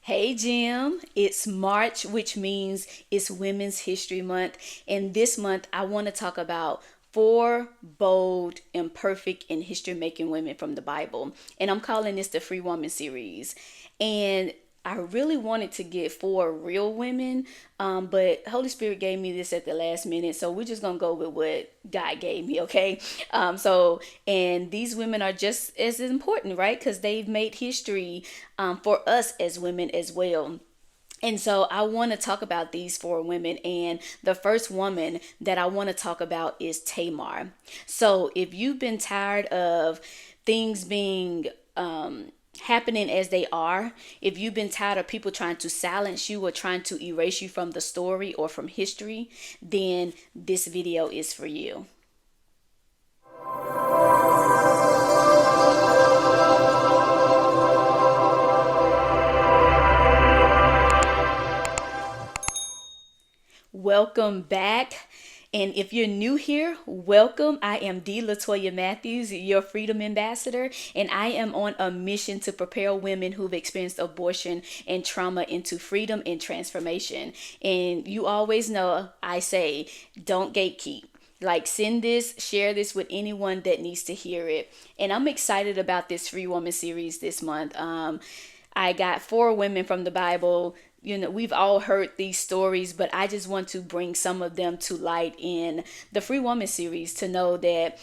Hey Jim, it's March, which means it's Women's History Month. And this month, I want to talk about four bold, imperfect, and history making women from the Bible. And I'm calling this the Free Woman series. And I really wanted to get four real women, but Holy Spirit gave me this at the last minute, so we're just gonna go with what God gave me, okay? And these women are just as important, right? Because they've made history for us as women as well. And so I want to talk about these four women. And the first woman that I want to talk about is Tamar. So if you've been tired of things being happening as they are, if you've been tired of people trying to silence you or trying to erase you from the story or from history, then this video is for you. Welcome back. And if you're new here, welcome. I am D. Latoya Matthews, your Freedom Ambassador, and I am on a mission to prepare women who've experienced abortion and trauma into freedom and transformation. And you always know I say, don't gatekeep. Like, send this, share this with anyone that needs to hear it. And I'm excited about this Free Woman series this month. I got four women from the Bible. We've all heard these stories, but I just want to bring some of them to light in the Free Woman series to know that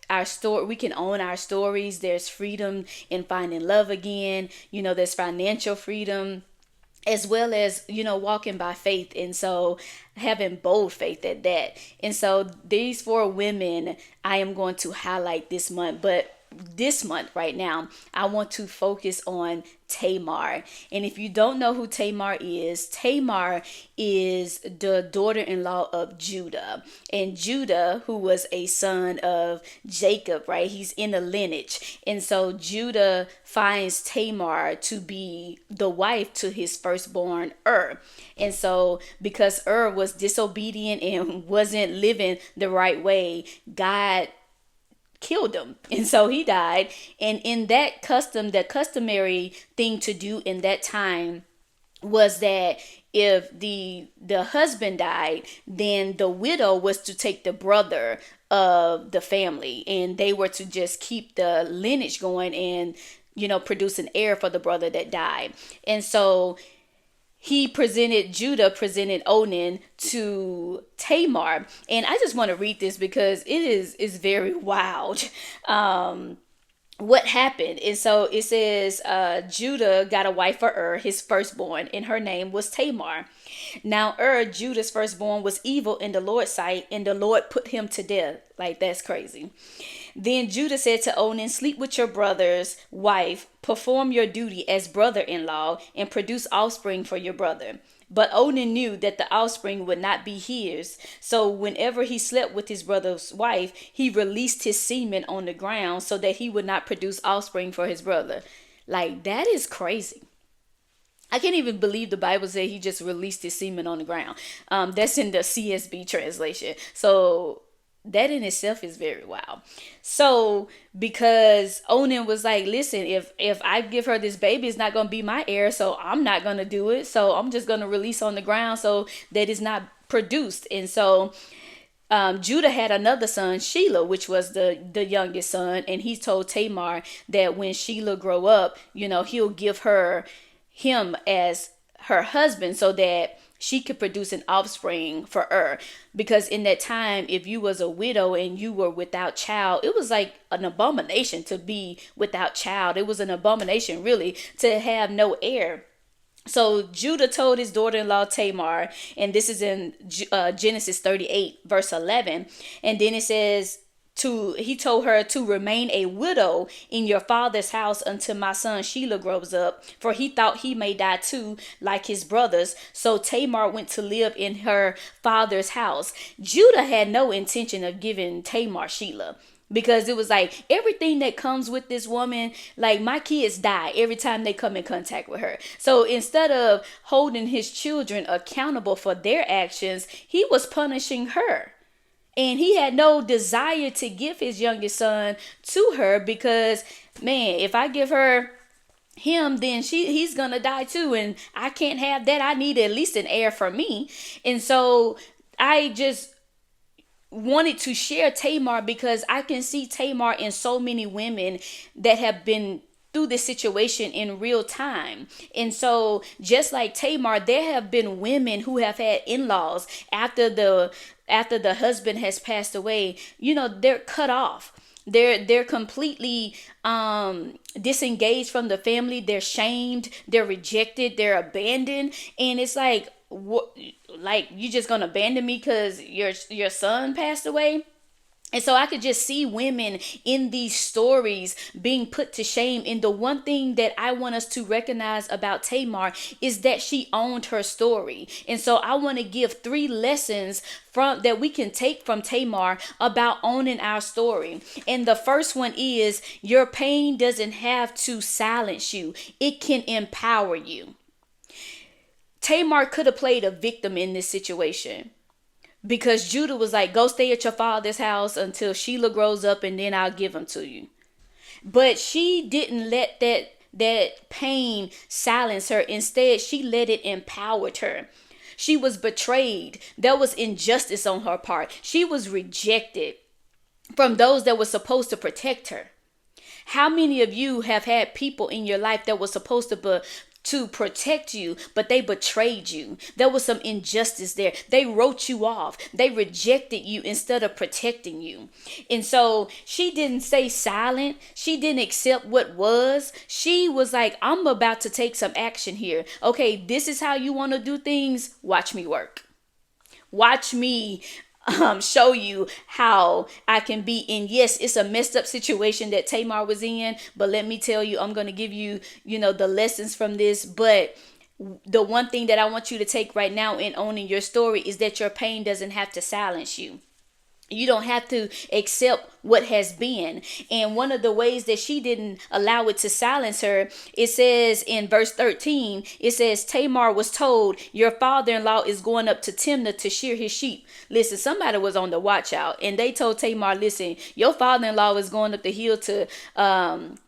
our story, we can own our stories. There's freedom in finding love again. There's financial freedom as well as walking by faith, and so having bold faith at that. And so these four women I am going to highlight this month, but this month right now I want to focus on Tamar. And if you don't know who Tamar is the daughter-in-law of Judah. And Judah, who was a son of Jacob, right? He's in the lineage. And so Judah finds Tamar to be the wife to his firstborn And so because was disobedient and wasn't living the right way, God killed him, and so he died. And in that the customary thing to do in that time was that if the husband died, then the widow was to take the brother of the family, and they were to just keep the lineage going and produce an heir for the brother that died. And so Judah presented Onan to Tamar. And I just want to read this because it is very wild. What happened. And so it says, Judah got a wife for his firstborn, and her name was Tamar. Now Judah's firstborn, was evil in the Lord's sight, and the Lord put him to death. Like, that's crazy. Then Judah said to Onan, sleep with your brother's wife, perform your duty as brother-in-law, and produce offspring for your brother. But Onan knew that the offspring would not be his. So whenever he slept with his brother's wife, he released his semen on the ground so that he would not produce offspring for his brother. Like, that is crazy. I can't even believe the Bible said he just released his semen on the ground. That's in the CSB translation. So that in itself is very wild. So because Onan was like, listen, if I give her this baby, it's not going to be my heir, so I'm not going to do it. So I'm just going to release on the ground so that it's not produced. And so Judah had another son, Shelah, which was the youngest son. And he told Tamar that when Shelah grow up, he'll give him as her husband so that she could produce an offspring for because in that time, if you was a widow and you were without child, it was like an abomination to be without child. It was an abomination, really, to have no heir. So Judah told his daughter-in-law Tamar, and this is in Genesis 38 verse 11, and then it says, he told her to remain a widow in your father's house until my son Shelah grows up, for he thought he may die too, like his brothers. So Tamar went to live in her father's house. Judah had no intention of giving Tamar Shelah, because it was like everything that comes with this woman, like, my kids die every time they come in contact with her. So instead of holding his children accountable for their actions, he was punishing her. And he had no desire to give his youngest son to her because, man, if I give her him, then he's gonna die too, and I can't have that. I need at least an heir for me. And so I just wanted to share Tamar because I can see Tamar in so many women that have been through this situation in real time. And so just like Tamar, there have been women who have had in-laws after the husband has passed away. They're cut off. They're completely disengaged from the family. They're shamed, they're rejected, they're abandoned. And it's like, what, like, you just gonna abandon me because your son passed away? And so I could just see women in these stories being put to shame. And the one thing that I want us to recognize about Tamar is that she owned her story. And so I want to give 3 lessons from that we can take from Tamar about owning our story. And the first one is, your pain doesn't have to silence you. It can empower you. Tamar could have played a victim in this situation, because Judah was like, go stay at your father's house until Sheila grows up and then I'll give him to you. But she didn't let that pain silence her. Instead, she let it empower her. She was betrayed. There was injustice on her part. She was rejected from those that were supposed to protect her. How many of you have had people in your life that were supposed to protect you, but they betrayed you? There was some injustice there. They wrote you off. They rejected you instead of protecting you. And so she didn't stay silent. She didn't accept what was. She was like, I'm about to take some action here. Okay, this is how you want to do things. Watch me work. Watch me show you how I can be in. Yes, it's a messed up situation that Tamar was in, but let me tell you, I'm going to give you, the lessons from this. But the one thing that I want you to take right now in owning your story is that your pain doesn't have to silence you. You don't have to accept what has been. And one of the ways that she didn't allow it to silence her, it says in verse 13, it says, Tamar was told, your father-in-law is going up to Timnah to shear his sheep. Listen, somebody was on the watch out, and they told Tamar, listen, your father-in-law is going up the hill to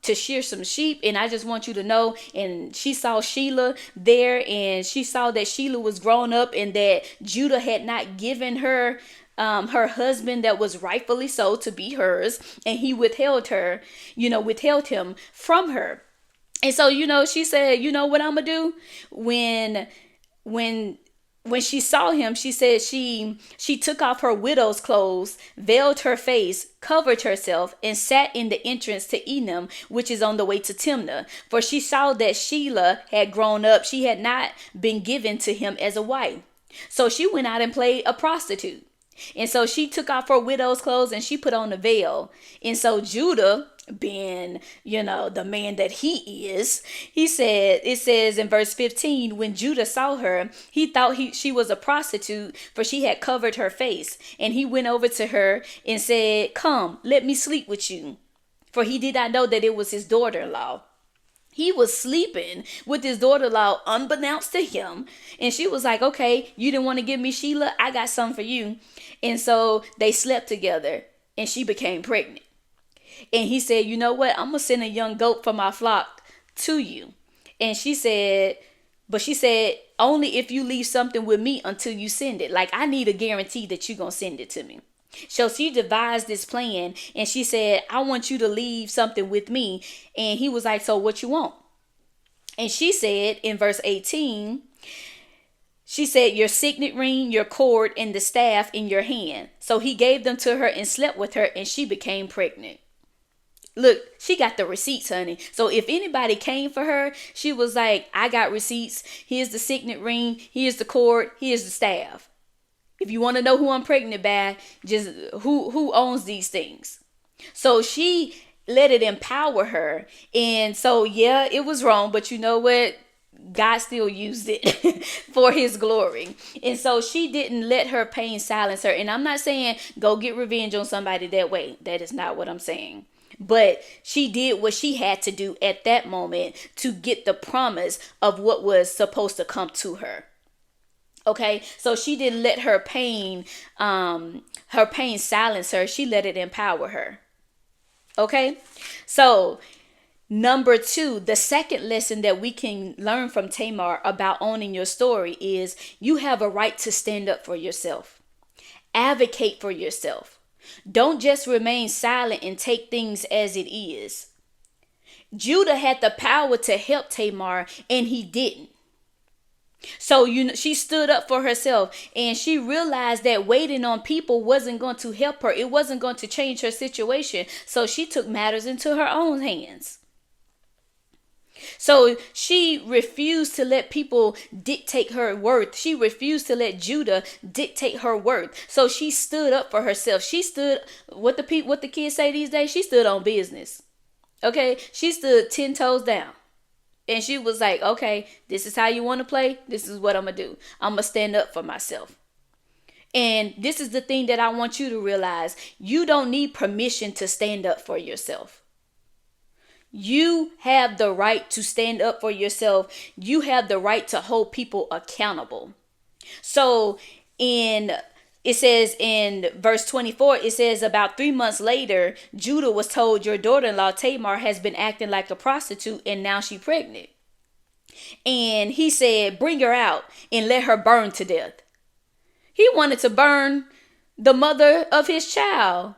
shear some sheep. And I just want you to know. And she saw Sheila there, and she saw that Sheila was grown up and that Judah had not given her her husband that was rightfully so to be hers, and he withheld him from her. And so, she said, you know what I'm gonna do? When she saw him, she said she took off her widow's clothes, veiled her face, covered herself, and sat in the entrance to Enom, which is on the way to Timnah. For she saw that Sheila had grown up. She had not been given to him as a wife. So she went out and played a prostitute. And so she took off her widow's clothes and she put on a veil. And so Judah, being, the man that he is, it says in verse 15, when Judah saw her, he thought she was a prostitute, for she had covered her face. And he went over to her and said, come, let me sleep with you. For he did not know that it was his daughter-in-law. He was sleeping with his daughter-in-law unbeknownst to him. And she was like, okay, you didn't want to give me Sheila? I got something for you. And so they slept together and she became pregnant. And he said, you know what? I'm going to send a young goat from my flock to you. And she said, only if you leave something with me until you send it. Like, I need a guarantee that you're going to send it to me. So she devised this plan, and she said, I want you to leave something with me. And he was like, so what you want? And she said in verse 18, she said, your signet ring, your cord, and the staff in your hand. So he gave them to her and slept with her, and she became pregnant. Look, she got the receipts, honey. So if anybody came for her, she was like, I got receipts. Here's the signet ring. Here's the cord. Here's the staff. If you want to know who I'm pregnant by, just who owns these things. So she let it empower her. And so, yeah, it was wrong. But you know what? God still used it for his glory. And so she didn't let her pain silence her. And I'm not saying go get revenge on somebody that way. That is not what I'm saying. But she did what she had to do at that moment to get the promise of what was supposed to come to her. Okay, so she didn't let her pain silence her. She let it empower her. Okay, so Number two, the second lesson that we can learn from Tamar about owning your story is you have a right to stand up for yourself. Advocate for yourself. Don't just remain silent and take things as it is. Judah had the power to help Tamar, and he didn't. So she stood up for herself, and she realized that waiting on people wasn't going to help her. It wasn't going to change her situation. So she took matters into her own hands. So she refused to let people dictate her worth. She refused to let Judah dictate her worth. So she stood up for herself. She stood, what the kids say these days, she stood on business. Okay, she stood 10 toes down. And she was like, okay, this is how you want to play. This is what I'm going to do. I'm going to stand up for myself. And this is the thing that I want you to realize. You don't need permission to stand up for yourself. You have the right to stand up for yourself. You have the right to hold people accountable. So it says in verse 24, it says about 3 months later, Judah was told, your daughter-in-law Tamar has been acting like a prostitute and now she's pregnant. And he said, bring her out and let her burn to death. He wanted to burn the mother of his child.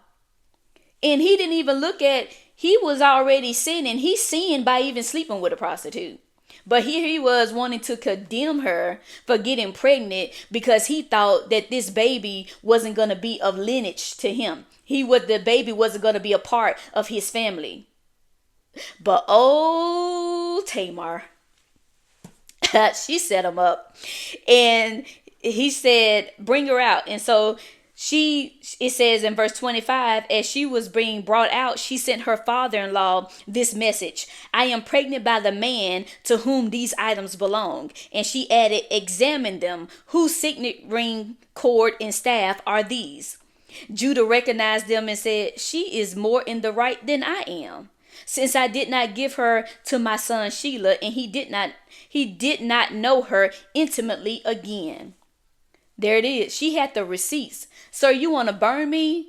And he didn't even look at, he was already sinning. He sinned by even sleeping with a prostitute. But here he was wanting to condemn her for getting pregnant because he thought that this baby wasn't going to be of lineage to him. The baby wasn't going to be a part of his family. But Tamar, she set him up. And he said, bring her out. And so it says in verse 25, as she was being brought out, she sent her father-in-law this message. I am pregnant by the man to whom these items belong. And she added, examine them. Whose signet ring, cord, and staff are these? Judah recognized them and said, she is more in the right than I am, since I did not give her to my son Sheila, and he did not know her intimately again. There it is. She had the receipts. Sir, you want to burn me?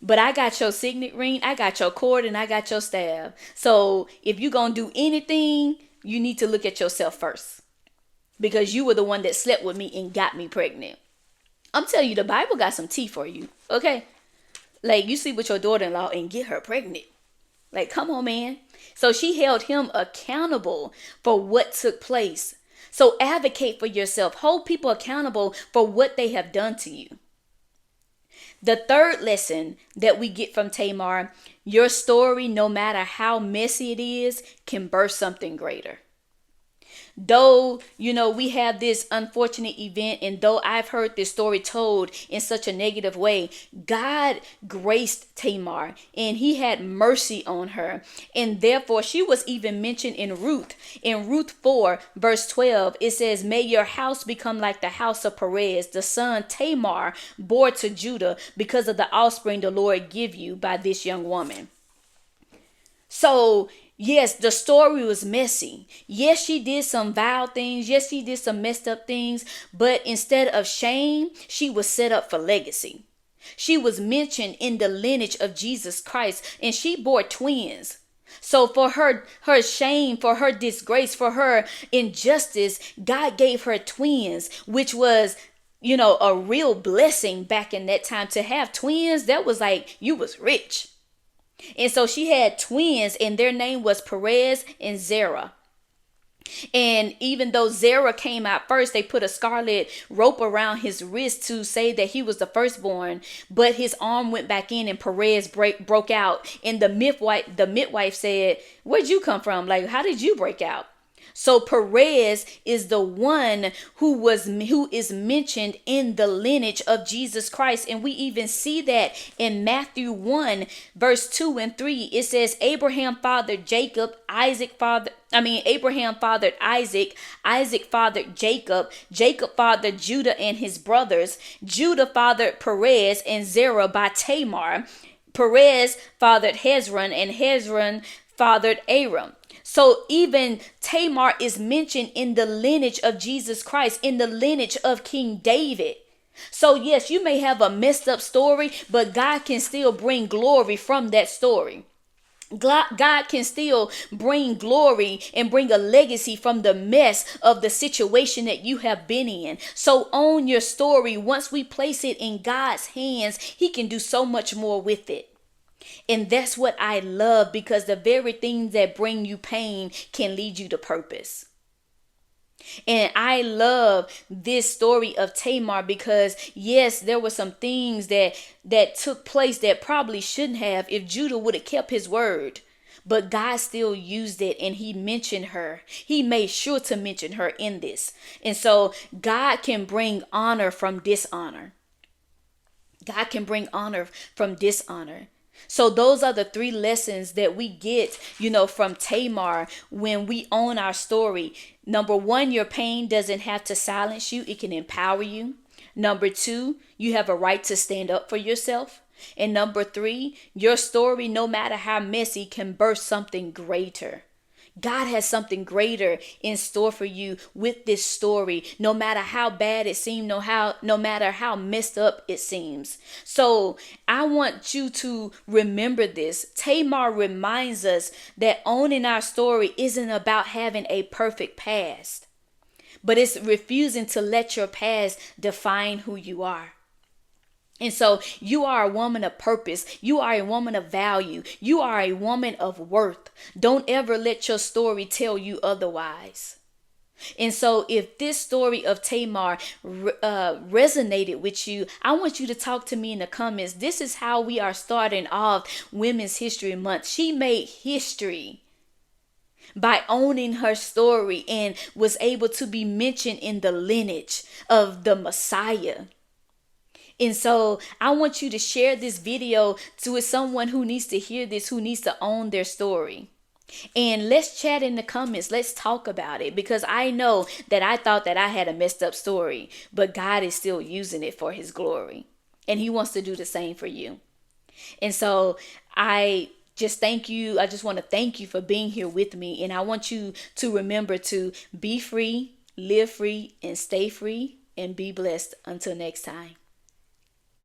But I got your signet ring, I got your cord, and I got your staff. So if you're going to do anything, you need to look at yourself first. Because you were the one that slept with me and got me pregnant. I'm telling you, the Bible got some tea for you. Okay? Like, you sleep with your daughter-in-law and get her pregnant. Like, come on, man. So she held him accountable for what took place. So advocate for yourself. Hold people accountable for what they have done to you. The third lesson that we get from Tamar, your story, no matter how messy it is, can birth something greater. Though, we have this unfortunate event, and though I've heard this story told in such a negative way, God graced Tamar and he had mercy on her. And therefore, she was even mentioned in Ruth. In Ruth 4, verse 12, it says, may your house become like the house of Perez, the son Tamar bore to Judah, because of the offspring the Lord give you by this young woman. So, yes, the story was messy. Yes, she did some vile things. Yes, she did some messed up things. But instead of shame, she was set up for legacy. She was mentioned in the lineage of Jesus Christ, and she bore twins. So for her shame, for her disgrace, for her injustice, God gave her twins, which was, a real blessing back in that time. To have twins, that was like you was rich. And so she had twins, and their name was Perez and Zerah. And even though Zerah came out first, they put a scarlet rope around his wrist to say that he was the firstborn. But his arm went back in, and Perez broke out. And the midwife said, where'd you come from? Like, how did you break out? So Perez is the one who is mentioned in the lineage of Jesus Christ. And we even see that in Matthew 1, verse 2 and 3. It says, Abraham fathered Jacob, Abraham fathered Isaac, Isaac fathered Jacob, Jacob fathered Judah and his brothers, Judah fathered Perez and Zerah by Tamar, Perez fathered Hezron, and Hezron fathered Aram. So even Tamar is mentioned in the lineage of Jesus Christ, in the lineage of King David. So yes, you may have a messed up story, but God can still bring glory from that story. God can still bring glory and bring a legacy from the mess of the situation that you have been in. So own your story. Once we place it in God's hands, He can do so much more with it. And that's what I love, because the very things that bring you pain can lead you to purpose. And I love this story of Tamar because yes, there were some things that took place that probably shouldn't have if Judah would have kept his word. But God still used it, and He mentioned her. He made sure to mention her in this. And so God can bring honor from dishonor. God can bring honor from dishonor. So those are the three lessons that we get, from Tamar when we own our story. Number one, your pain doesn't have to silence you. It can empower you. Number two, you have a right to stand up for yourself. And number three, your story, no matter how messy, can birth something greater. God has something greater in store for you with this story, no matter how bad it seems, no matter how messed up it seems. So I want you to remember this. Tamar reminds us that owning our story isn't about having a perfect past, but it's refusing to let your past define who you are. And so you are a woman of purpose. You are a woman of value. You are a woman of worth. Don't ever let your story tell you otherwise. And so if this story of Tamar resonated with you, I want you to talk to me in the comments. This is how we are starting off Women's History Month. She made history by owning her story and was able to be mentioned in the lineage of the Messiah. And so I want you to share this video with someone who needs to hear this, who needs to own their story. And let's chat in the comments. Let's talk about it, because I know that I thought that I had a messed up story, but God is still using it for His glory. And He wants to do the same for you. And so I just thank you. I just want to thank you for being here with me. And I want you to remember to be free, live free, and stay free, and be blessed. Until next time.